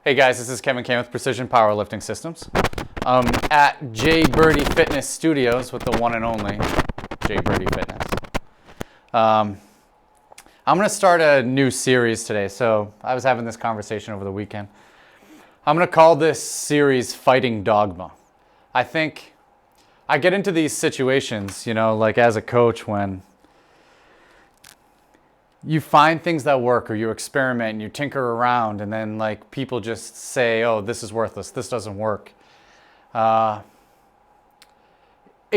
Hey guys, this is Kevin Kane with Precision Powerlifting Systems. At J Birdie Fitness Studios with the one and only J Birdie Fitness. I'm going to start a new series today. So I was having this conversation over the weekend. I'm going to call this series Fighting Dogma. I think I get into these situations, like as a coach, when you find things that work or you experiment and you tinker around and then like people just say, oh, this is worthless, this doesn't work. It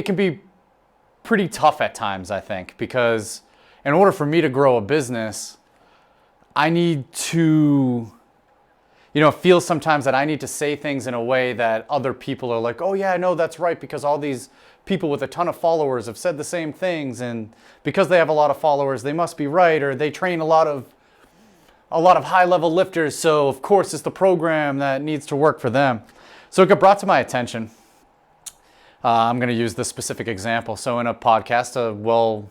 can be pretty tough at times, I think, because in order for me to grow a business, I need to, feel sometimes that I need to say things in a way that other people are like, oh yeah, I know that's right, because all these people with a ton of followers have said the same things, and because they have a lot of followers, they must be right, or they train a lot of high-level lifters, so of course it's the program that needs to work for them. So it got brought to my attention. I'm going to use this specific example. So in a podcast, a well-viewed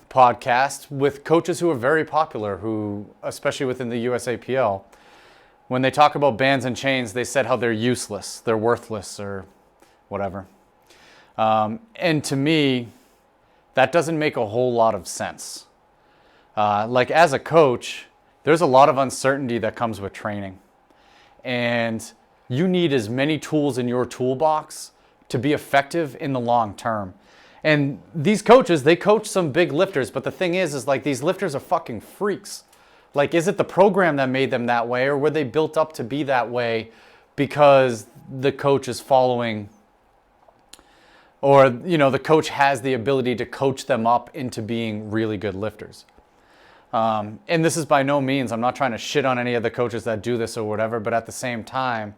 podcast with coaches who are very popular, who, especially within the USAPL, when they talk about bands and chains, they said how they're useless, they're worthless, or whatever. And to me, that doesn't make a whole lot of sense. Like as a coach, there's a lot of uncertainty that comes with training. And you need as many tools in your toolbox to be effective in the long term. And these coaches, they coach some big lifters, but the thing is like these lifters are fucking freaks. Like, is it the program that made them that way, or were they built up to be that way because the coach is following, or, the coach has the ability to coach them up into being really good lifters? And this is by no means, I'm not trying to shit on any of the coaches that do this or whatever, but at the same time,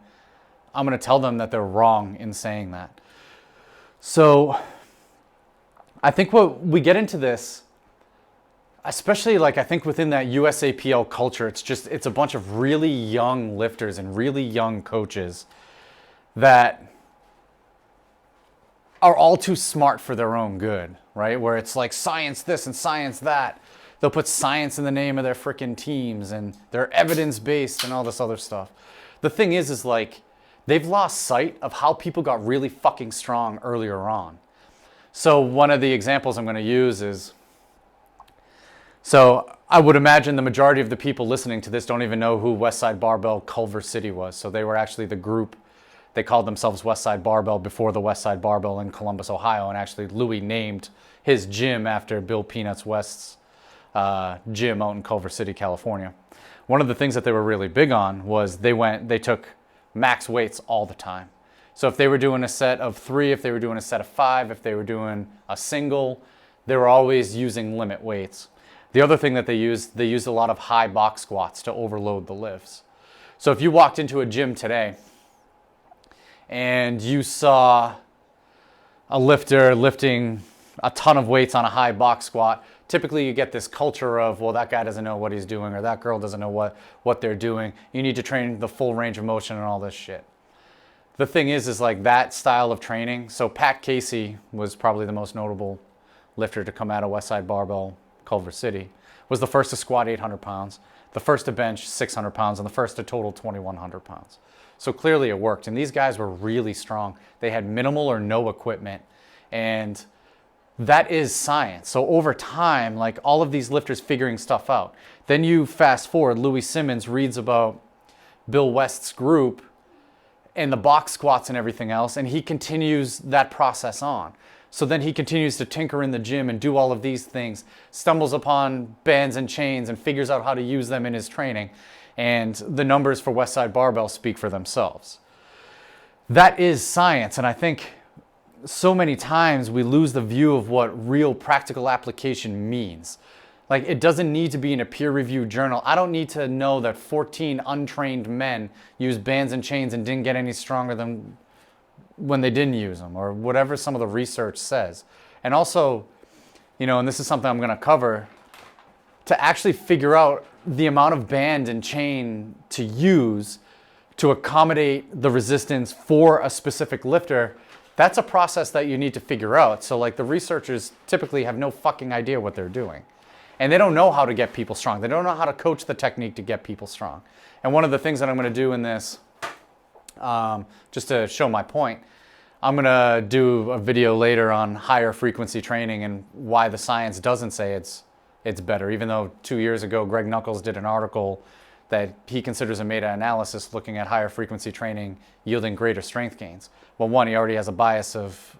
I'm going to tell them that they're wrong in saying that. So I think what we get into this, especially I think within that USAPL culture, it's a bunch of really young lifters and really young coaches that are all too smart for their own good, right? Where it's like science this and science that. They'll put science in the name of their freaking teams, and they're evidence-based and all this other stuff. The thing is like they've lost sight of how people got really fucking strong earlier on. So one of the examples I'm going to use is, so I would imagine the majority of the people listening to this don't even know who Westside Barbell Culver City was. So they were actually the group. They called themselves Westside Barbell before the Westside Barbell in Columbus, Ohio. And actually Louis named his gym after Bill Peanuts West's gym out in Culver City, California. One of the things that they were really big on was they took max weights all the time. So if they were doing a set of 3, if they were doing a set of 5, if they were doing a single, they were always using limit weights. The other thing that they used a lot of high box squats to overload the lifts. So if you walked into a gym today and you saw a lifter lifting a ton of weights on a high box squat, typically you get this culture of, well, that guy doesn't know what he's doing, or that girl doesn't know what they're doing. You need to train the full range of motion and all this shit. The thing is like that style of training. So Pat Casey was probably the most notable lifter to come out of Westside Barbell Culver City. Was the first to squat 800 pounds, the first to bench 600 pounds, and the first to total 2,100 pounds. So clearly it worked. And these guys were really strong. They had minimal or no equipment. And that is science. So over time, like all of these lifters figuring stuff out. Then you fast forward, Louis Simmons reads about Bill West's group and the box squats and everything else, and he continues that process on. So then he continues to tinker in the gym and do all of these things, stumbles upon bands and chains and figures out how to use them in his training. And the numbers for Westside Barbell speak for themselves. That is science, and I think so many times we lose the view of what real practical application means. Like, it doesn't need to be in a peer-reviewed journal. I don't need to know that 14 untrained men used bands and chains and didn't get any stronger than when they didn't use them, or whatever some of the research says. And also, and this is something I'm going to cover, to actually figure out the amount of band and chain to use to accommodate the resistance for a specific lifter, that's a process that you need to figure out. So like the researchers typically have no fucking idea what they're doing. And they don't know how to get people strong. They don't know how to coach the technique to get people strong. And one of the things that I'm going to do in this, just to show my point, I'm going to do a video later on higher frequency training and why the science doesn't say it's better, even though 2 years ago Greg Nuckols did an article that he considers a meta-analysis looking at higher frequency training yielding greater strength gains. Well, one, he already has a bias of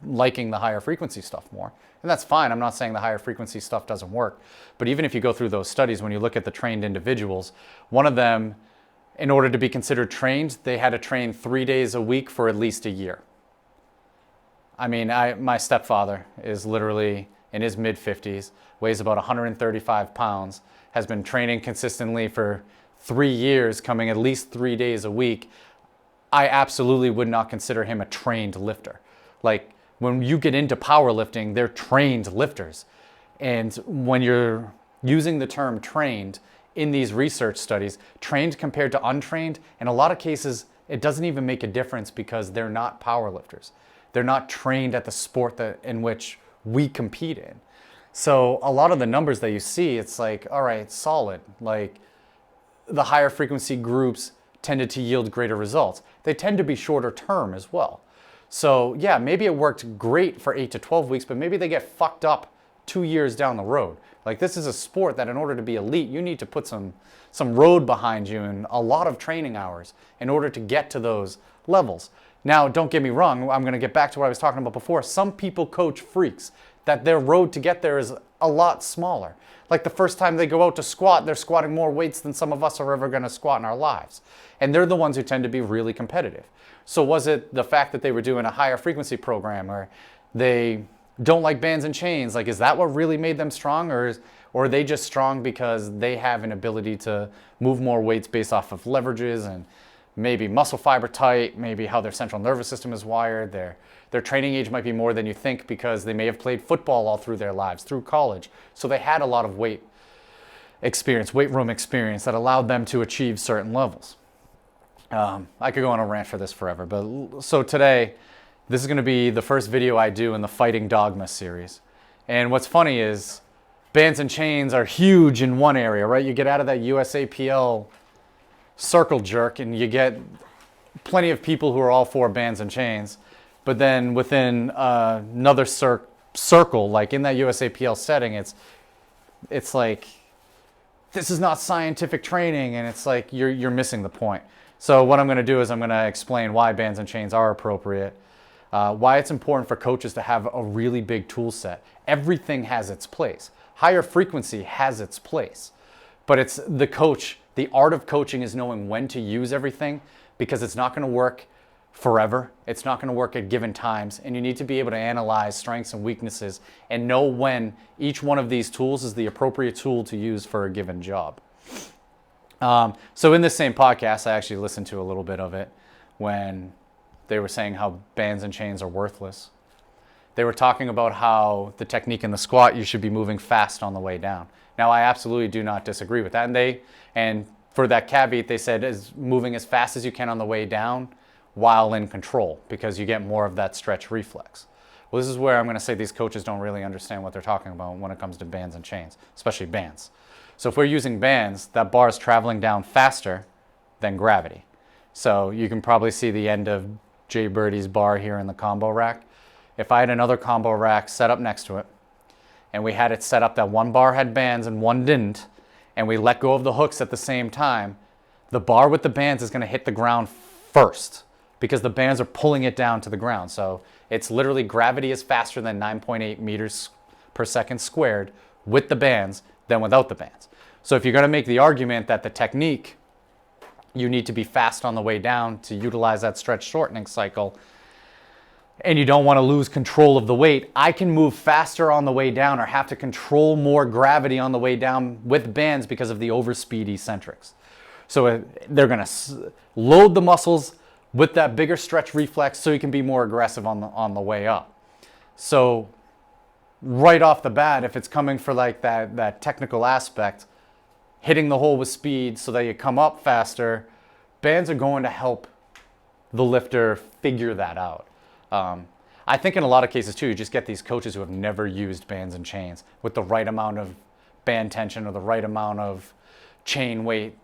liking the higher frequency stuff more. And that's fine. I'm not saying the higher frequency stuff doesn't work. But even if you go through those studies, when you look at the trained individuals, one of them, in order to be considered trained, they had to train 3 days a week for at least a year. I mean, my stepfather is literally in his mid-50s, weighs about 135 pounds, has been training consistently for 3 years, coming at least 3 days a week. I absolutely would not consider him a trained lifter. Like, when you get into powerlifting, they're trained lifters. And when you're using the term trained in these research studies, trained compared to untrained, in a lot of cases, it doesn't even make a difference because they're not powerlifters. They're not trained at the sport in which we compete in. So a lot of the numbers that you see, it's like, all right, solid. Like, the higher frequency groups tended to yield greater results. They tend to be shorter term as well. So yeah, maybe it worked great for 8 to 12 weeks, but maybe they get fucked up 2 years down the road. Like, this is a sport that in order to be elite, you need to put some road behind you and a lot of training hours in order to get to those levels. Now, don't get me wrong, I'm going to get back to what I was talking about before. Some people coach freaks that their road to get there is a lot smaller. Like, the first time they go out to squat, they're squatting more weights than some of us are ever going to squat in our lives. And they're the ones who tend to be really competitive. So was it the fact that they were doing a higher frequency program, or they don't like bands and chains? Like, is that what really made them strong? Or are they just strong because they have an ability to move more weights based off of leverages and maybe muscle fiber type, maybe how their central nervous system is wired? Their training age might be more than you think because they may have played football all through their lives, through college. So they had a lot of weight room experience that allowed them to achieve certain levels. I could go on a rant for this forever, but so today, this is going to be the first video I do in the Fighting Dogma series. And what's funny is bands and chains are huge in one area, right? You get out of that USAPL circle jerk and you get plenty of people who are all for bands and chains. But then within another circle, like in that USAPL setting, it's like, this is not scientific training, and it's like you're missing the point. So what I'm going to do is I'm going to explain why bands and chains are appropriate, why it's important for coaches to have a really big tool set. Everything has its place. Higher frequency has its place, but it's the coach. The art of coaching is knowing when to use everything, because it's not going to work forever. It's not going to work at given times, and you need to be able to analyze strengths and weaknesses and know when each one of these tools is the appropriate tool to use for a given job. So in this same podcast, I actually listened to a little bit of it when they were saying how bands and chains are worthless. They were talking about how the technique in the squat, you should be moving fast on the way down. Now, I absolutely do not disagree with that. And for that caveat, they said is moving as fast as you can on the way down while in control, because you get more of that stretch reflex. Well, this is where I'm going to say these coaches don't really understand what they're talking about when it comes to bands and chains, especially bands. So if we're using bands, that bar is traveling down faster than gravity. So you can probably see the end of Jay Birdie's bar here in the combo rack. If I had another combo rack set up next to it, and we had it set up that one bar had bands and one didn't, and we let go of the hooks at the same time, the bar with the bands is going to hit the ground first, because the bands are pulling it down to the ground. So it's literally gravity is faster than 9.8 meters per second squared with the bands than without the bands. So if you're going to make the argument that the technique, you need to be fast on the way down to utilize that stretch shortening cycle, and you don't want to lose control of the weight, I can move faster on the way down or have to control more gravity on the way down with bands because of the overspeed eccentrics. So they're going to load the muscles with that bigger stretch reflex so you can be more aggressive on the way up. So right off the bat, if it's coming for like that technical aspect, hitting the hole with speed so that you come up faster, bands are going to help the lifter figure that out. I think in a lot of cases too, you just get these coaches who have never used bands and chains with the right amount of band tension or the right amount of chain weight.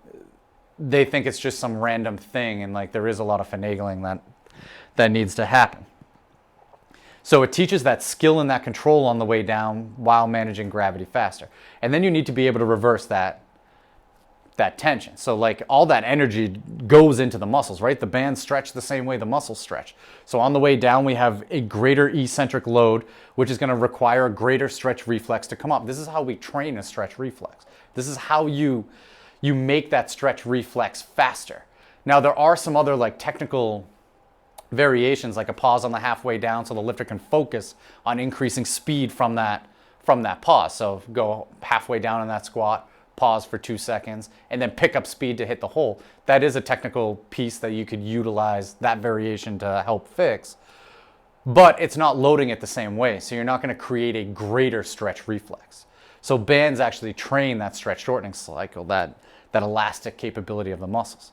They think it's just some random thing, and like there is a lot of finagling that needs to happen. So it teaches that skill and that control on the way down while managing gravity faster. And then you need to be able to reverse that tension. So like all that energy goes into the muscles, right? The bands stretch the same way the muscles stretch. So on the way down, we have a greater eccentric load, which is going to require a greater stretch reflex to come up. This is how we train a stretch reflex. This is how you make that stretch reflex faster. Now there are some other like technical variations, like a pause on the halfway down so the lifter can focus on increasing speed from that pause. So go halfway down in that squat, pause for 2 seconds, and then pick up speed to hit the hole. That is a technical piece that you could utilize that variation to help fix, but it's not loading it the same way. So you're not going to create a greater stretch reflex. So bands actually train that stretch shortening cycle, that elastic capability of the muscles.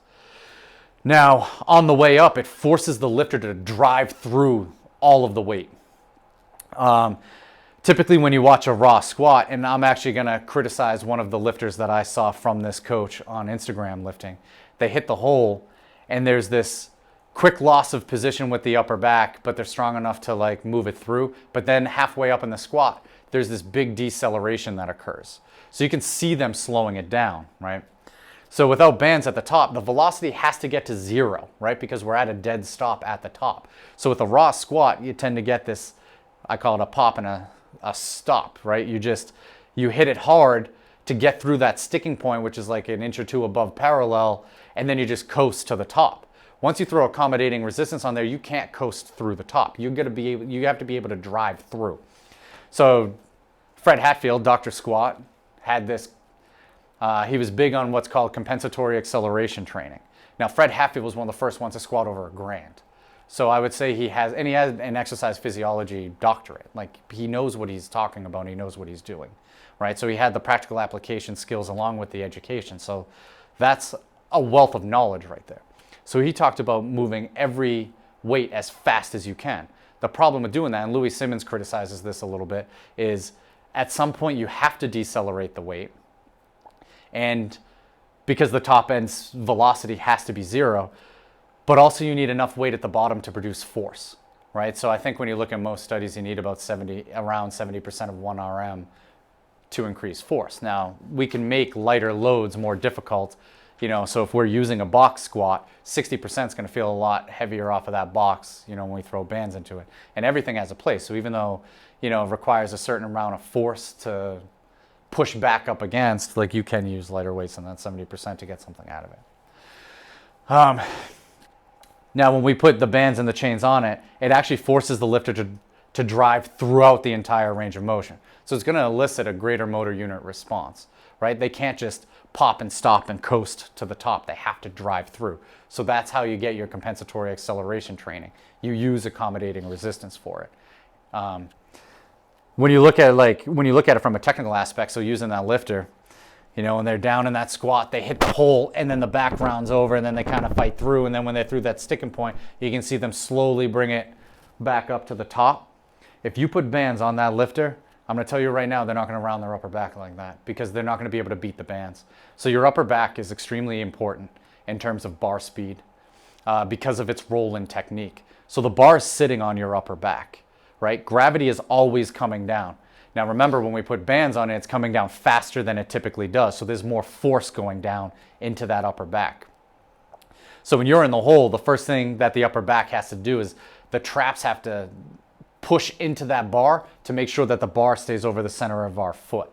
Now, on the way up, it forces the lifter to drive through all of the weight. Typically, when you watch a raw squat, and I'm actually going to criticize one of the lifters that I saw from this coach on Instagram lifting, they hit the hole, and there's this quick loss of position with the upper back, but they're strong enough to like move it through. But then halfway up in the squat, there's this big deceleration that occurs. So you can see them slowing it down, right? So without bands at the top, the velocity has to get to 0, right? Because we're at a dead stop at the top. So with a raw squat, you tend to get this, I call it a pop and a stop, right? You hit it hard to get through that sticking point, which is like an inch or two above parallel, and then you just coast to the top. Once you throw accommodating resistance on there, you can't coast through the top. You have to be able to drive through. So Fred Hatfield, Dr. Squat, had this. He was big on what's called compensatory acceleration training. Now, Fred Hatfield was one of the first ones to squat over 1 grand. So I would say he has an exercise physiology doctorate. Like he knows what he's talking about, and he knows what he's doing, right? So he had the practical application skills along with the education. So that's a wealth of knowledge right there. So he talked about moving every weight as fast as you can. The problem with doing that, and Louis Simmons criticizes this a little bit, is at some point you have to decelerate the weight. And because the top end's velocity has to be 0, but also you need enough weight at the bottom to produce force, right? So I think when you look at most studies, you need about around 70% of 1 RM to increase force. Now, we can make lighter loads more difficult, so if we're using a box squat, 60% is going to feel a lot heavier off of that box, when we throw bands into it. And everything has a place. So even though, it requires a certain amount of force to push back up against, like you can use lighter weights than that 70% to get something out of it. Now, when we put the bands and the chains on it, it actually forces the lifter to drive throughout the entire range of motion. So it's going to elicit a greater motor unit response, right? They can't just pop and stop and coast to the top. They have to drive through. So that's how you get your compensatory acceleration training. You use accommodating resistance for it. When you look at it from a technical aspect, so using that lifter, when they're down in that squat, they hit the hole and then the back rounds over and then they kind of fight through. And then when they're through that sticking point, you can see them slowly bring it back up to the top. If you put bands on that lifter, I'm going to tell you right now, they're not going to round their upper back like that because they're not going to be able to beat the bands. So your upper back is extremely important in terms of bar speed because of its role in technique. So the bar is sitting on your upper back. Right? Gravity is always coming down. Now remember, when we put bands on it, it's coming down faster than it typically does. So there's more force going down into that upper back. So when you're in the hole, the first thing that the upper back has to do is the traps have to push into that bar to make sure that the bar stays over the center of our foot.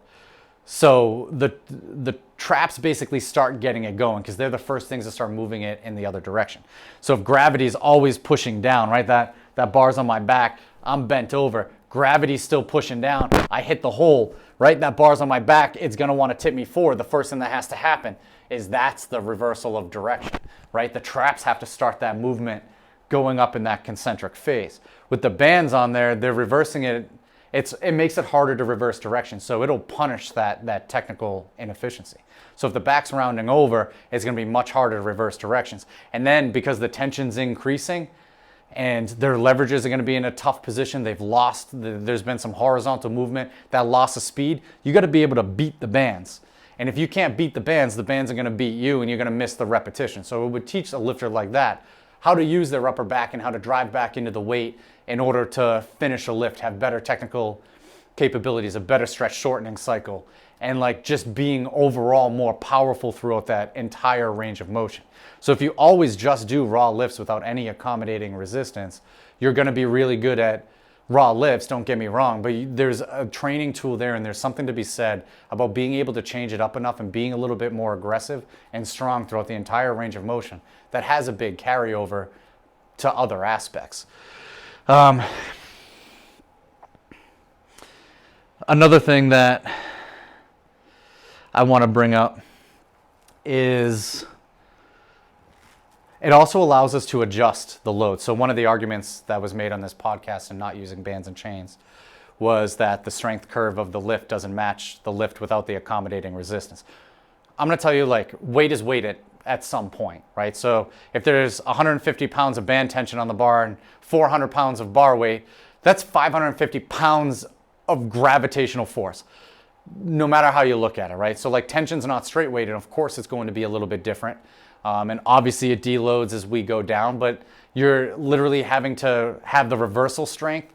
So the traps basically start getting it going because they're the first things to start moving it in the other direction. So if gravity is always pushing down, right, that bar's on my back, I'm bent over, gravity's still pushing down, I hit the hole, right? That bar's on my back, it's gonna wanna tip me forward. The first thing that has to happen is that's the reversal of direction, right? The traps have to start that movement going up in that concentric phase. With the bands on there, they're reversing it. It makes it harder to reverse direction, so it'll punish that technical inefficiency. So if the back's rounding over, it's gonna be much harder to reverse directions. And then because the tension's increasing, and their leverages are going to be in a tough position. They've lost, there's been some horizontal movement, that loss of speed. You got to be able to beat the bands. And if you can't beat the bands are going to beat you and you're going to miss the repetition. So it would teach a lifter like that how to use their upper back and how to drive back into the weight in order to finish a lift, have better technical capabilities, a better stretch shortening cycle, and like just being overall more powerful throughout that entire range of motion. So if you always just do raw lifts without any accommodating resistance, you're going to be really good at raw lifts, don't get me wrong, but there's a training tool there, and there's something to be said about being able to change it up enough and being a little bit more aggressive and strong throughout the entire range of motion that has a big carryover to other aspects. Another thing that I want to bring up is it also allows us to adjust the load. So one of the arguments that was made on this podcast and not using bands and chains was that the strength curve of the lift doesn't match the lift without the accommodating resistance. I'm going to tell you, like, weight is weight at some point, right? So if there's 150 pounds of band tension on the bar and 400 pounds of bar weight, that's 550 pounds of gravitational force, no matter how you look at it, right? So like tension's not straight weighted, of course it's going to be a little bit different. And obviously it deloads as we go down, but you're literally having to have the reversal strength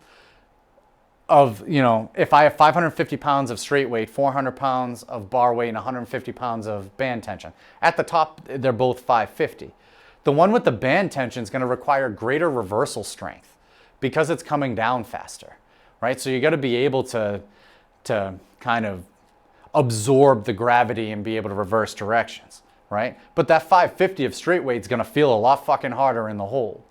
of, you know, if I have 550 pounds of straight weight, 400 pounds of bar weight, and 150 pounds of band tension. At the top, they're both 550. The one with the band tension is going to require greater reversal strength because it's coming down faster, right? So you got to be able to kind of absorb the gravity and be able to reverse directions, right? But that 550 of straight weight is going to feel a lot fucking harder in the hole,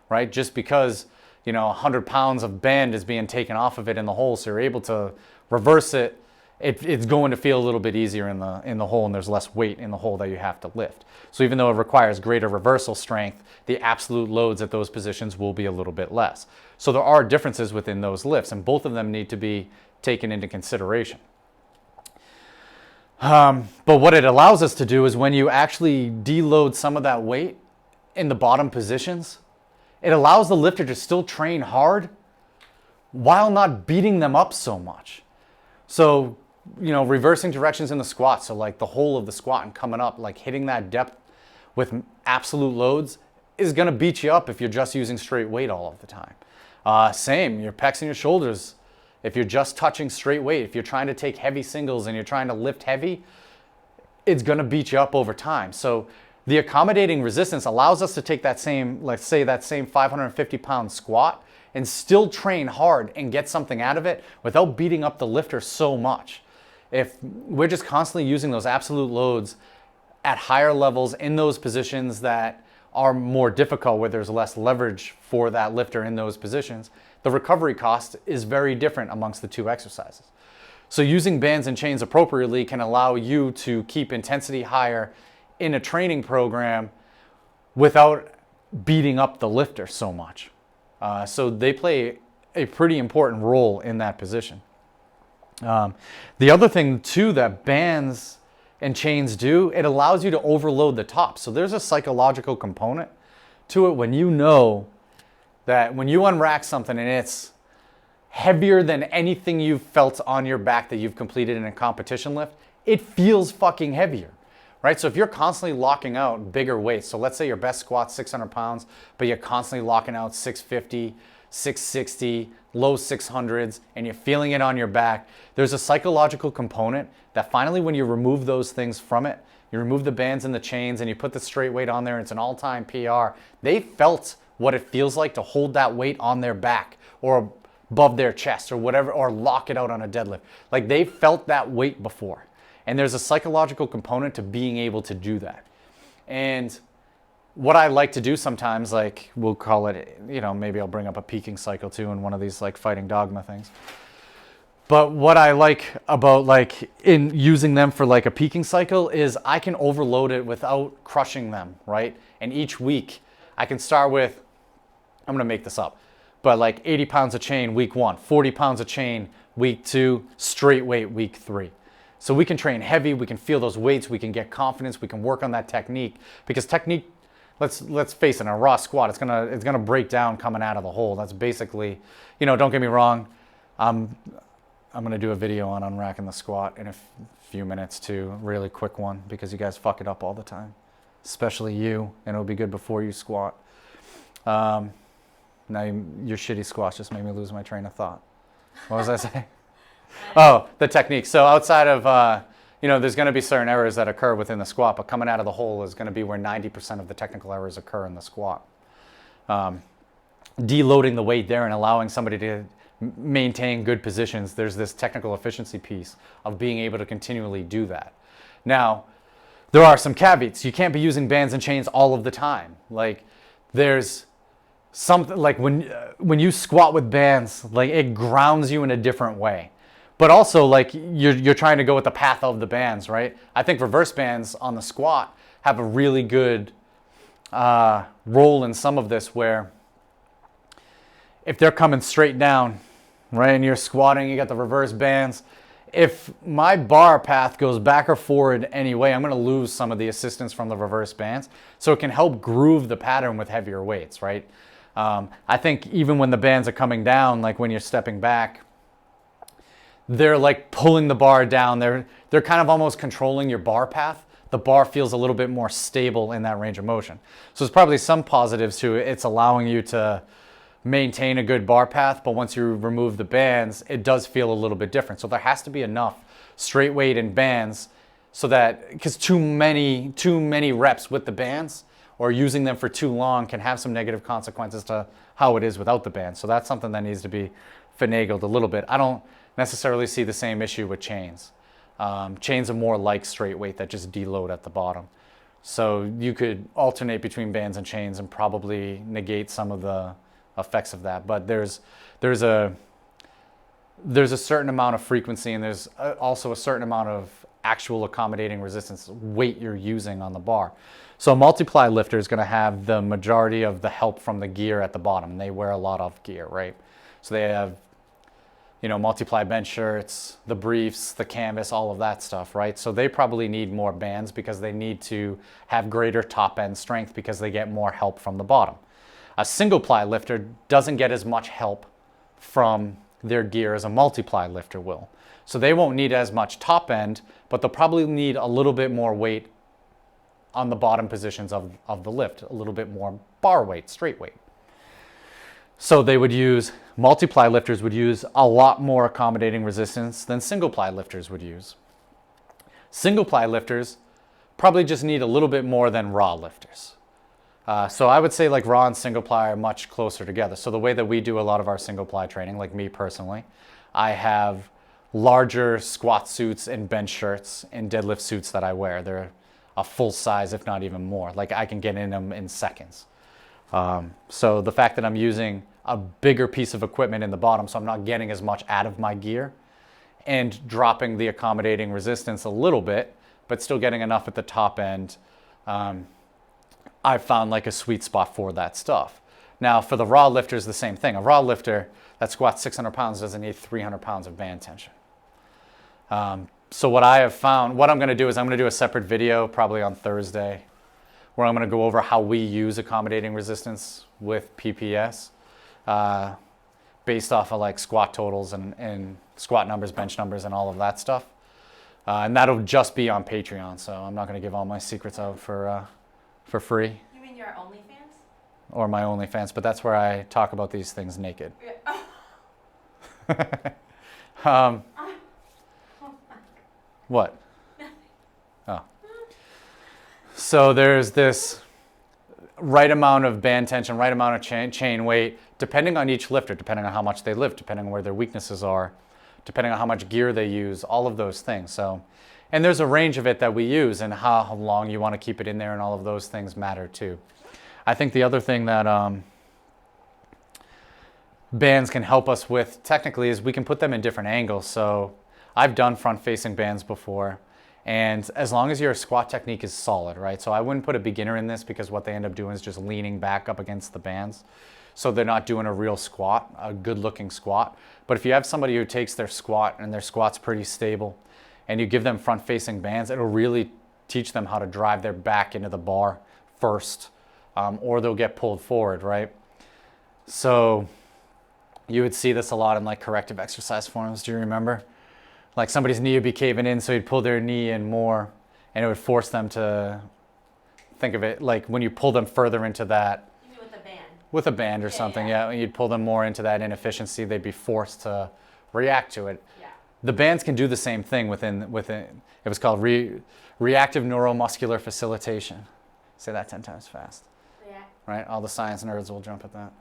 right? Just because, you know, 100 pounds of bend is being taken off of it in the hole, so you're able to reverse it. It's going to feel a little bit easier in the hole, and there's less weight in the hole that you have to lift. So even though it requires greater reversal strength, the absolute loads at those positions will be a little bit less. So there are differences within those lifts, and both of them need to be taken into consideration. But what it allows us to do is when you actually deload some of that weight in the bottom positions, it allows the lifter to still train hard while not beating them up so much. So, you know, reversing directions in the squat, so like the whole of the squat and coming up, like hitting that depth with absolute loads is going to beat you up if you're just using straight weight all of the time. Same, your pecs and your shoulders. If you're just touching straight weight, if you're trying to take heavy singles and you're trying to lift heavy, it's going to beat you up over time. So the accommodating resistance allows us to take that same, let's say that same 550 pound squat and still train hard and get something out of it without beating up the lifter so much. If we're just constantly using those absolute loads at higher levels in those positions that are more difficult, where there's less leverage for that lifter in those positions, the recovery cost is very different amongst the two exercises. So using bands and chains appropriately can allow you to keep intensity higher in a training program without beating up the lifter so much. So they play a pretty important role in that position. The other thing too that bands and chains do, it allows you to overload the top. So there's a psychological component to it when you know that when you unrack something and it's heavier than anything you've felt on your back that you've completed in a competition lift, it feels fucking heavier, right? So if you're constantly locking out bigger weights, so let's say your best squat's 600 pounds, but you're constantly locking out 650, 660, low 600s, and you're feeling it on your back, there's a psychological component that finally when you remove those things from it, you remove the bands and the chains and you put the straight weight on there, it's an all-time PR. They felt what it feels like to hold that weight on their back or above their chest or whatever, or lock it out on a deadlift. Like they felt that weight before. And there's a psychological component to being able to do that. And what I like to do sometimes, like we'll call it, you know, maybe I'll bring up a peaking cycle too in one of these like fighting dogma things. But what I like about like in using them for like a peaking cycle is I can overload it without crushing them, right? And each week I can start with, I'm gonna make this up, but like 80 pounds of chain week 1, 40 pounds of chain week 2, straight weight week 3. So we can train heavy, we can feel those weights, we can get confidence, we can work on that technique, because technique let's face it, in a raw squat, it's gonna break down coming out of the hole. That's basically, don't get me wrong, I'm gonna do a video on unracking the squat in a few minutes too, really quick one, because you guys fuck it up all the time, especially you, and it'll be good before you squat. Now your shitty squats just made me lose my train of thought. What was I saying? Oh, the technique. So outside of, there's going to be certain errors that occur within the squat, but coming out of the hole is going to be where 90% of the technical errors occur in the squat. Deloading the weight there and allowing somebody to maintain good positions, there's this technical efficiency piece of being able to continually do that. Now, there are some caveats. You can't be using bands and chains all of the time. Like, there's something like when you squat with bands, like it grounds you in a different way. But also, like, you're trying to go with the path of the bands, right? I think reverse bands on the squat have a really good role in some of this, where if they're coming straight down, right, and you're squatting, you got the reverse bands. If my bar path goes back or forward anyway, I'm going to lose some of the assistance from the reverse bands. So it can help groove the pattern with heavier weights, right? I think even when the bands are coming down, like when you're stepping back, they're like pulling the bar down. They're kind of almost controlling your bar path. The bar feels a little bit more stable in that range of motion. So there's probably some positives to it. It's allowing you to maintain a good bar path, but once you remove the bands, it does feel a little bit different. So there has to be enough straight weight and bands, so that, because too many reps with the bands or using them for too long can have some negative consequences to how it is without the bands. So that's something that needs to be finagled a little bit. I don't necessarily see the same issue with chains. Chains are more like straight weight that just deload at the bottom. So you could alternate between bands and chains and probably negate some of the effects of that. But there's a certain amount of frequency, and there's also a certain amount of actual accommodating resistance weight you're using on the bar. So a multiply lifter is going to have the majority of the help from the gear at the bottom. They wear a lot of gear, right? So they have, multiply bench shirts, the briefs, the canvas, all of that stuff, right? So they probably need more bands because they need to have greater top end strength because they get more help from the bottom. A single ply lifter doesn't get as much help from their gear as a multiply lifter will. So they won't need as much top end, but they'll probably need a little bit more weight on the bottom positions of the lift, a little bit more bar weight, straight weight. So multiply lifters would use a lot more accommodating resistance than single ply lifters would use. Single ply lifters probably just need a little bit more than raw lifters. So I would say like raw and single ply are much closer together. So the way that we do a lot of our single ply training, like me personally, I have larger squat suits and bench shirts and deadlift suits that I wear. They're a full size, if not even more. Like I can get in them in seconds. So the fact that I'm using a bigger piece of equipment in the bottom, so I'm not getting as much out of my gear, and dropping the accommodating resistance a little bit, but still getting enough at the top end, I found like a sweet spot for that stuff. Now for the raw lifters, the same thing. A raw lifter that squats 600 pounds doesn't need 300 pounds of band tension. So what I have found, what I'm going to do is I'm going to do a separate video probably on Thursday where I'm going to go over how we use accommodating resistance with PPS based off of like squat totals and squat numbers, bench numbers, and all of that stuff. And that'll just be on Patreon, so I'm not going to give all my secrets out for free. You mean your OnlyFans? Or my OnlyFans, but that's where I talk about these things naked. Yeah. What? Oh. So there's this right amount of band tension, right amount of chain weight, depending on each lifter, depending on how much they lift, depending on where their weaknesses are, depending on how much gear they use, all of those things. So, and there's a range of it that we use, and how long you want to keep it in there, and all of those things matter too. I think the other thing that bands can help us with technically is we can put them in different angles. So I've done front-facing bands before, and as long as your squat technique is solid, right? So I wouldn't put a beginner in this because what they end up doing is just leaning back up against the bands. So they're not doing a real squat, a good-looking squat. But if you have somebody who takes their squat and their squat's pretty stable, and you give them front-facing bands, it'll really teach them how to drive their back into the bar first, or they'll get pulled forward, right? So you would see this a lot in like corrective exercise forms. Do you remember? Like somebody's knee would be caving in, so you'd pull their knee in more, and it would force them to think of it like when you pull them further into that. You mean with a band? With a band or something, yeah. You'd pull them more into that inefficiency. They'd be forced to react to it. Yeah. The bands can do the same thing within. It was called reactive neuromuscular facilitation. Say that 10 times fast. Yeah. Right? All the science nerds will jump at that.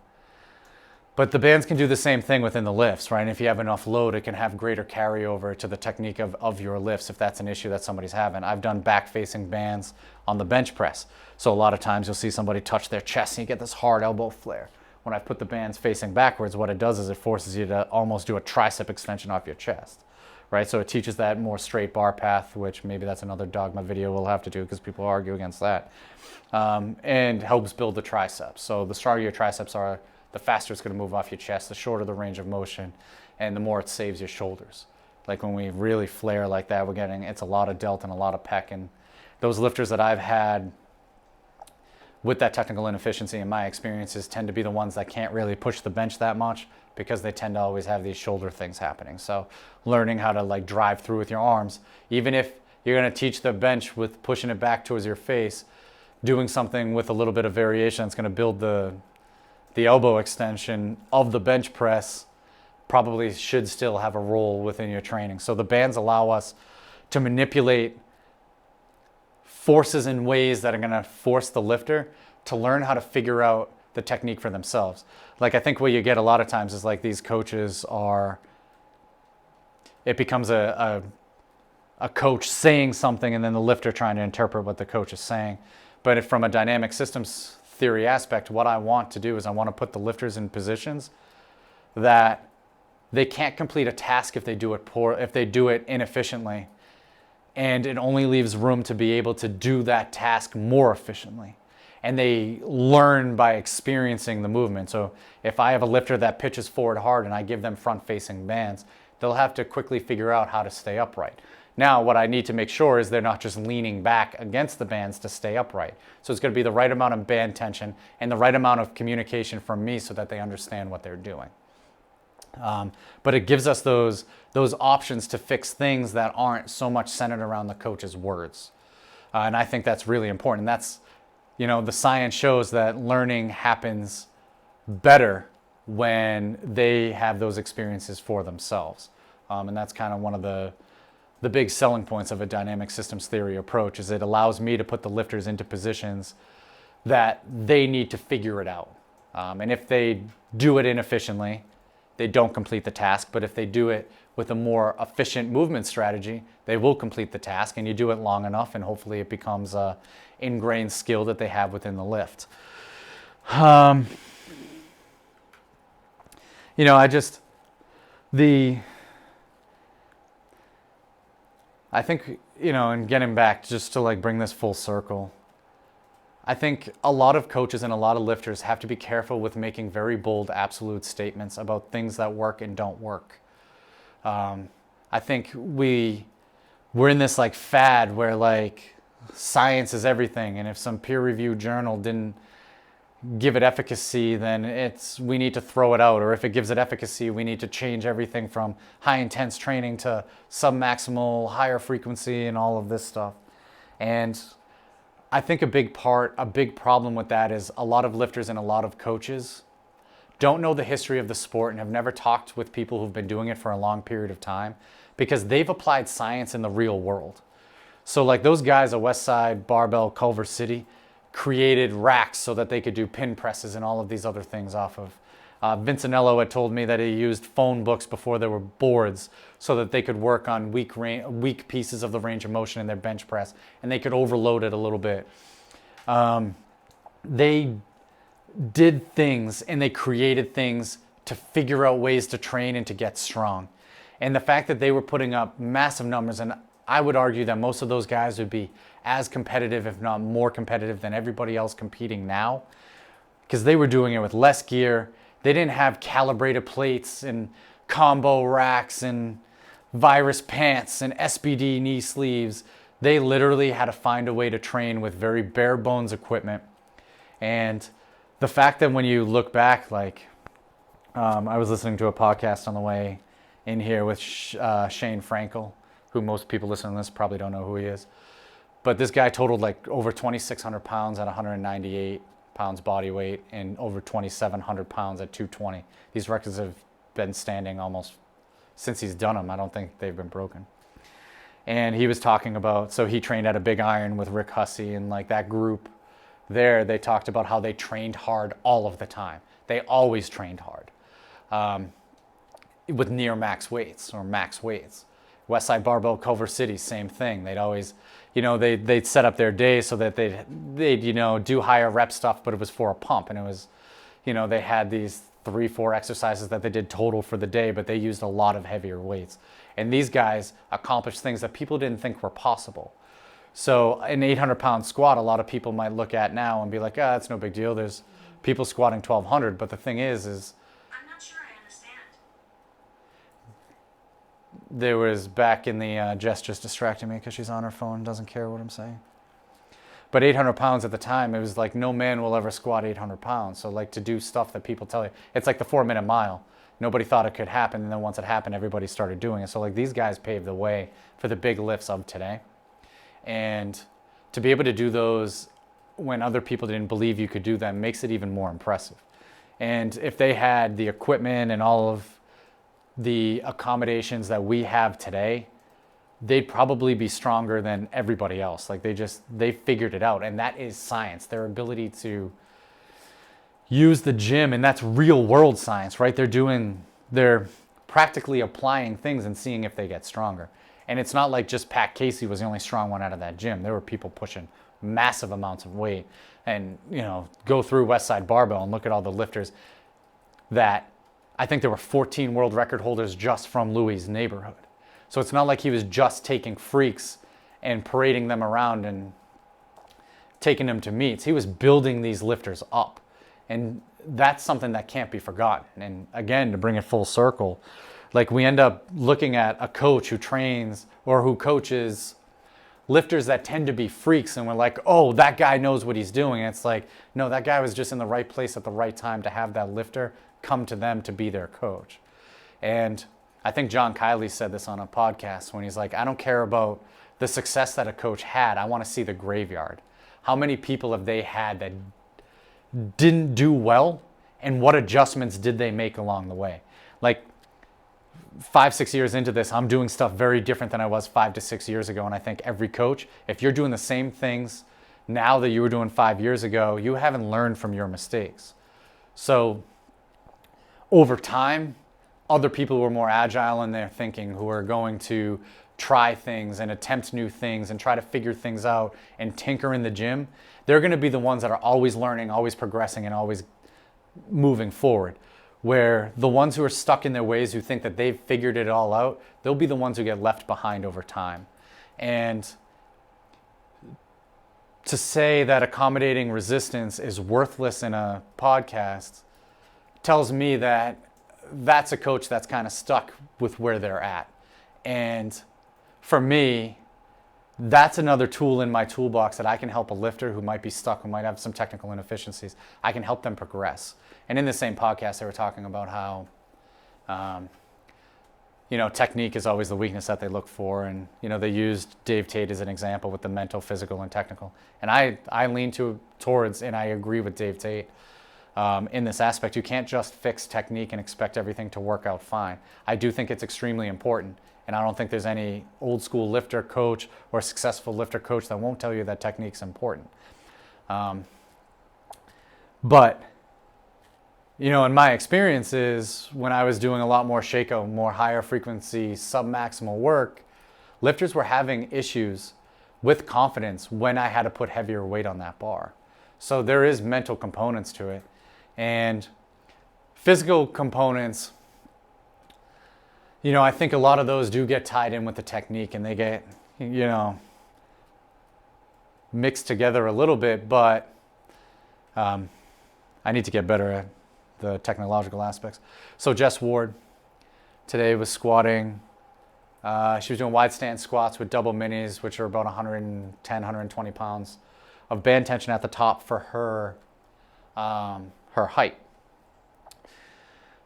But the bands can do the same thing within the lifts, right? And if you have enough load, it can have greater carryover to the technique of your lifts if that's an issue that somebody's having. I've done back-facing bands on the bench press. So a lot of times you'll see somebody touch their chest and you get this hard elbow flare. When I put the bands facing backwards, what it does is it forces you to almost do a tricep extension off your chest, right? So it teaches that more straight bar path, which maybe that's another Dogma video we'll have to do because people argue against that, and helps build the triceps. So the stronger your triceps are, the faster it's going to move off your chest, the shorter the range of motion, and the more it saves your shoulders. Like when we really flare like that, it's a lot of delt and a lot of pec. And those lifters that I've had with that technical inefficiency, in my experiences, tend to be the ones that can't really push the bench that much because they tend to always have these shoulder things happening. So learning how to like drive through with your arms, even if you're going to teach the bench with pushing it back towards your face, doing something with a little bit of variation that's going to build the elbow extension of the bench press probably should still have a role within your training. So the bands allow us to manipulate forces in ways that are going to force the lifter to learn how to figure out the technique for themselves. Like I think what you get a lot of times is like these coaches it becomes a coach saying something and then the lifter trying to interpret what the coach is saying. But from a dynamic systems theory aspect, what I want to do is I want to put the lifters in positions that they can't complete a task if they do it inefficiently, and it only leaves room to be able to do that task more efficiently. And they learn by experiencing the movement. So if I have a lifter that pitches forward hard and I give them front-facing bands, they'll have to quickly figure out how to stay upright. Now, what I need to make sure is they're not just leaning back against the bands to stay upright. So it's going to be the right amount of band tension and the right amount of communication from me so that they understand what they're doing. But it gives us those options to fix things that aren't so much centered around the coach's words. And I think that's really important. And that's, the science shows that learning happens better when they have those experiences for themselves. And that's kind of one of the big selling points of a dynamic systems theory approach is it allows me to put the lifters into positions that they need to figure it out. And if they do it inefficiently, they don't complete the task. But if they do it with a more efficient movement strategy, they will complete the task. And you do it long enough, and hopefully it becomes an ingrained skill that they have within the lift. I think, and getting back just to like bring this full circle, I think a lot of coaches and a lot of lifters have to be careful with making very bold absolute statements about things that work and don't work. I think we're in this like fad where like science is everything, and if some peer-reviewed journal didn't give it efficacy, then we need to throw it out. Or if it gives it efficacy, we need to change everything from high intense training to sub-maximal, higher frequency and all of this stuff. And I think a big problem with that is a lot of lifters and a lot of coaches don't know the history of the sport and have never talked with people who've been doing it for a long period of time because they've applied science in the real world. So like those guys at Westside Barbell Culver City created racks so that they could do pin presses and all of these other things off of. Vincenello had told me that he used phone books before there were boards so that they could work on weak pieces of the range of motion in their bench press, and they could overload it a little bit. They did things and they created things to figure out ways to train and to get strong. And the fact that they were putting up massive numbers, and I would argue that most of those guys would be as competitive, if not more competitive, than everybody else competing now, because they were doing it with less gear. They didn't have calibrated plates and combo racks and virus pants and SBD knee sleeves. They literally had to find a way to train with very bare bones equipment. And the fact that when you look back, like, I was listening to a podcast on the way in here with Shane Frankel, who most people listening to this probably don't know who he is. But this guy totaled like over 2,600 pounds at 198 pounds body weight and over 2,700 pounds at 220. These records have been standing almost since he's done them. I don't think they've been broken. And he was talking about, so he trained at a Big Iron with Rick Hussey, and like that group there, they talked about how they trained hard all of the time. They always trained hard with near max weights or max weights. Westside Barbell, Culver City, same thing. They'd always, they'd set up their day so that they'd do higher rep stuff, but it was for a pump. And it was, they had these 3-4 exercises that they did total for the day, but they used a lot of heavier weights. And these guys accomplished things that people didn't think were possible. So an 800-pound squat, a lot of people might look at now and be like, that's no big deal. There's people squatting 1,200. But the thing is I'm not sure I understand. There was back in the Jess just distracting me because she's on her phone and doesn't care what I'm saying. But 800 pounds at the time, it was like no man will ever squat 800 pounds. So like to do stuff that people tell you, it's like the 4-minute mile. Nobody thought it could happen. And then once it happened, everybody started doing it. So like these guys paved the way for the big lifts of today. And to be able to do those when other people didn't believe you could do them makes it even more impressive. And if they had the equipment and all of the accommodations that we have today, they'd probably be stronger than everybody else. Like they figured it out. And that is science, their ability to use the gym. And that's real world science, right? They're practically applying things and seeing if they get stronger. And it's not like just Pat Casey was the only strong one out of that gym. There were people pushing massive amounts of weight. And, go through Westside Barbell and look at all the lifters that I think there were 14 world record holders just from Louis' neighborhood. So it's not like he was just taking freaks and parading them around and taking them to meets. He was building these lifters up. And that's something that can't be forgotten. And again, to bring it full circle, like we end up looking at a coach who trains or who coaches lifters that tend to be freaks, and we're like, oh, that guy knows what he's doing. And it's like, no, that guy was just in the right place at the right time to have that lifter come to them to be their coach. And I think John Kiley said this on a podcast when he's like, I don't care about the success that a coach had. I want to see the graveyard. How many people have they had that didn't do well, and what adjustments did they make along the way? Like 5-6 years into this, I'm doing stuff very different than I was 5 to 6 years ago. And I think every coach, if you're doing the same things now that you were doing 5 years ago, you haven't learned from your mistakes. So over time, other people who are more agile in their thinking, who are going to try things and attempt new things and try to figure things out and tinker in the gym, they're going to be the ones that are always learning, always progressing, and always moving forward. Where the ones who are stuck in their ways, who think that they've figured it all out, they'll be the ones who get left behind over time. And to say that accommodating resistance is worthless in a podcast tells me that that's a coach that's kind of stuck with where they're at. And for me, that's another tool in my toolbox that I can help a lifter who might be stuck, who might have some technical inefficiencies. I can help them progress. And in the same podcast, they were talking about how, technique is always the weakness that they look for. And, they used Dave Tate as an example with the mental, physical, and technical. And I lean towards, and I agree with Dave Tate in this aspect. You can't just fix technique and expect everything to work out fine. I do think it's extremely important. And I don't think there's any old school lifter coach or successful lifter coach that won't tell you that technique's important. But in my experiences, when I was doing a lot more shake-out, more higher frequency, sub-maximal work, lifters were having issues with confidence when I had to put heavier weight on that bar. So there is mental components to it. And physical components, I think a lot of those do get tied in with the technique, and they get, mixed together a little bit, but I need to get better at the technological aspects. So Jess Ward today was squatting. She was doing wide stance squats with double minis, which are about 110, 120 pounds of band tension at the top for her her height.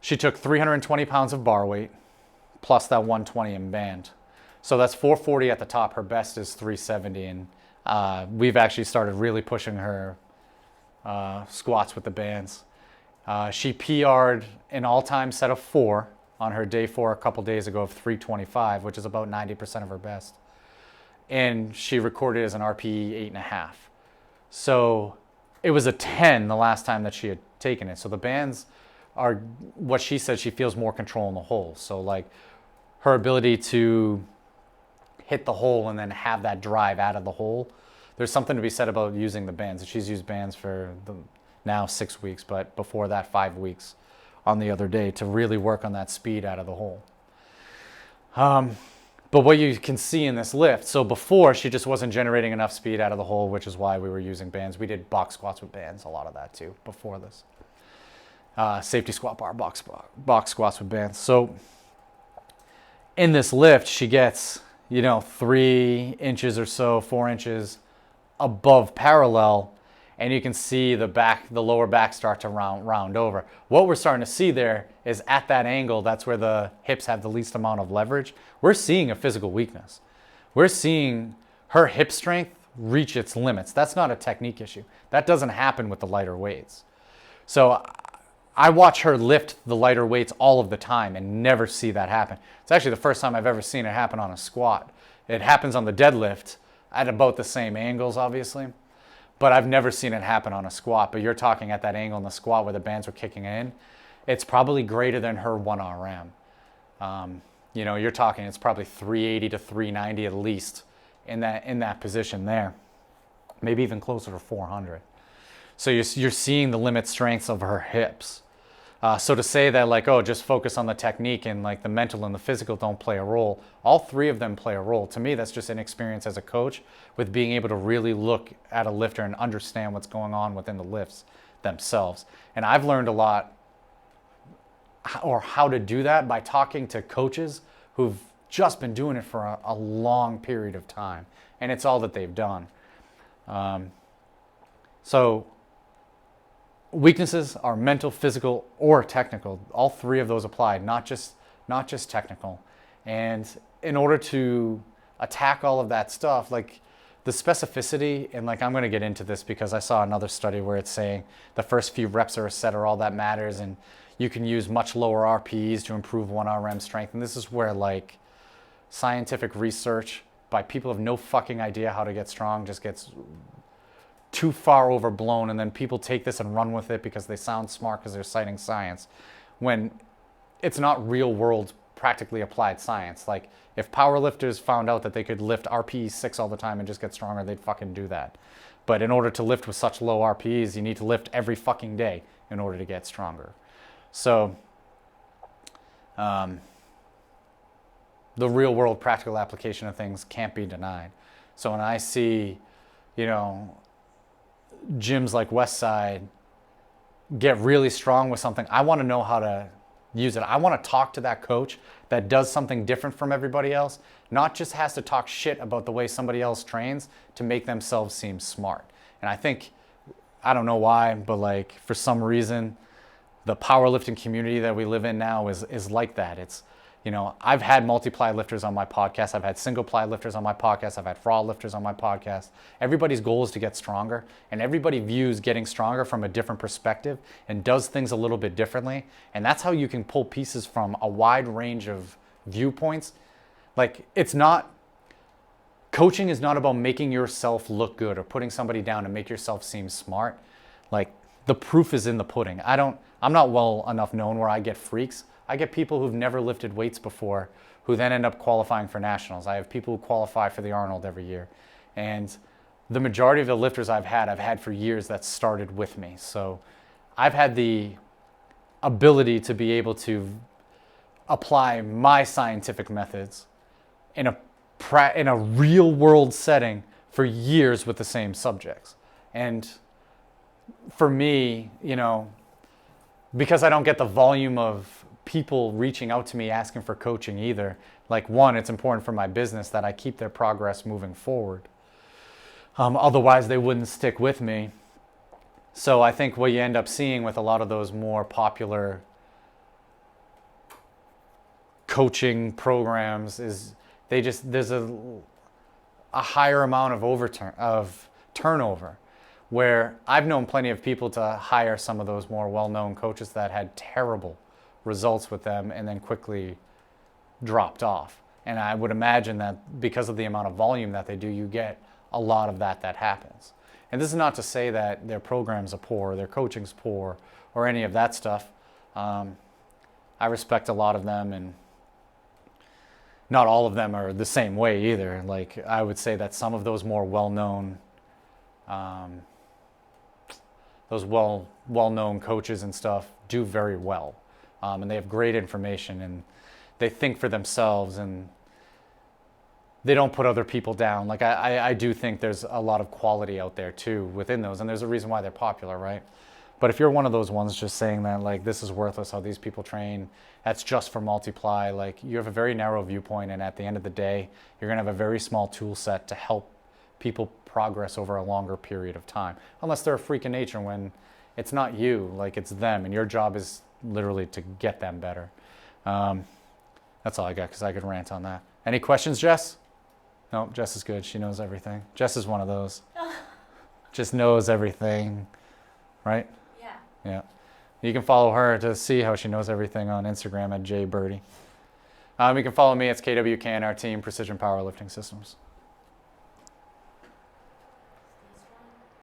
She took 320 pounds of bar weight plus that 120 in band. So that's 440 at the top. Her best is 370, and we've actually started really pushing her squats with the bands. She PR'd an all-time set of 4 on her day 4 a couple days ago of 325, which is about 90% of her best. And she recorded as an RPE 8.5. So it was a 10 the last time that she had taken it. So the bands are what she said, she feels more control in the hole. So like her ability to hit the hole and then have that drive out of the hole. There's something to be said about using the bands. She's used bands for now 6 weeks, but before that 5 weeks on the other day to really work on that speed out of the hole. But what you can see in this lift, so before she just wasn't generating enough speed out of the hole, which is why we were using bands. We did box squats with bands, a lot of that too, before this. Safety squat bar, box squats with bands. So in this lift, she gets, 3 inches or so, 4 inches above parallel, and you can see the lower back start to round over. What we're starting to see there is at that angle, that's where the hips have the least amount of leverage. We're seeing a physical weakness. We're seeing her hip strength reach its limits. That's not a technique issue. That doesn't happen with the lighter weights. So I watch her lift the lighter weights all of the time and never see that happen. It's actually the first time I've ever seen it happen on a squat. It happens on the deadlift at about the same angles, obviously, but I've never seen it happen on a squat. But you're talking at that angle in the squat where the bands were kicking in, it's probably greater than her 1RM. You're talking it's probably 380 to 390 at least in that position there, maybe even closer to 400. So you're seeing the limit strengths of her hips. So to say that just focus on the technique and the mental and the physical don't play a role, all 3 of them play a role. To me, that's just inexperience as a coach with being able to really look at a lifter and understand what's going on within the lifts themselves. And I've learned a lot or how to do that by talking to coaches who've just been doing it for a long period of time. And it's all that they've done. So weaknesses are mental, physical, or technical. All 3 of those apply, not just technical. And in order to attack all of that stuff, the specificity, and I'm going to get into this because I saw another study where it's saying the first few reps are a set are all that matters, and you can use much lower RPEs to improve 1RM strength. And this is where scientific research by people who have no fucking idea how to get strong just gets too far overblown, and then people take this and run with it because they sound smart because they're citing science when it's not real world practically applied science. If powerlifters found out that they could lift RPE 6 all the time and just get stronger, they'd fucking do that. But in order to lift with such low RPEs, you need to lift every fucking day in order to get stronger. So the real world practical application of things can't be denied. So when I see gyms like Westside get really strong with something, I want to know how to use it. I want to talk to that coach that does something different from everybody else, not just has to talk shit about the way somebody else trains to make themselves seem smart. And I think, I don't know why, but for some reason, the powerlifting community that we live in now is like that. It's, I've had multiply lifters on my podcast. I've had single ply lifters on my podcast. I've had fraud lifters on my podcast. Everybody's goal is to get stronger, and everybody views getting stronger from a different perspective and does things a little bit differently. And that's how you can pull pieces from a wide range of viewpoints. Coaching is not about making yourself look good or putting somebody down to make yourself seem smart. The proof is in the pudding. I'm not well enough known where I get freaks. I get people who've never lifted weights before who then end up qualifying for nationals. I have people who qualify for the Arnold every year. And the majority of the lifters I've had for years that started with me. So I've had the ability to be able to apply my scientific methods in a real world setting for years with the same subjects. And for me, because I don't get the volume of people reaching out to me asking for coaching either. One, it's important for my business that I keep their progress moving forward. Otherwise, they wouldn't stick with me. So I think what you end up seeing with a lot of those more popular coaching programs is there's a higher amount of turnover, where I've known plenty of people to hire some of those more well-known coaches that had terrible results with them and then quickly dropped off. And I would imagine that because of the amount of volume that they do, you get a lot of that happens. And this is not to say that their programs are poor, their coaching's poor, or any of that stuff. I respect a lot of them, and not all of them are the same way either. Like, I would say that some of those more well-known, well-known coaches and stuff do very well, and they have great information, and they think for themselves, and they don't put other people down. Like, I do think there's a lot of quality out there too within those, and there's a reason why they're popular, right? But if you're one of those ones just saying that, like, this is worthless how these people train, that's just for multiply, like, you have a very narrow viewpoint, and at the end of the day, you're going to have a very small tool set to help people progress over a longer period of time. Unless they're a freak of nature, when it's not you, like, it's them, and your job is literally to get them better. That's all I got, because I could rant on that. Any questions, Jess? No, Jess is good. She knows everything. Jess is one of those. Just knows everything, right? Yeah. Yeah. You can follow her to see how she knows everything on Instagram at jbirdie. You can follow me. It's KWKN, our team, Precision Powerlifting Systems.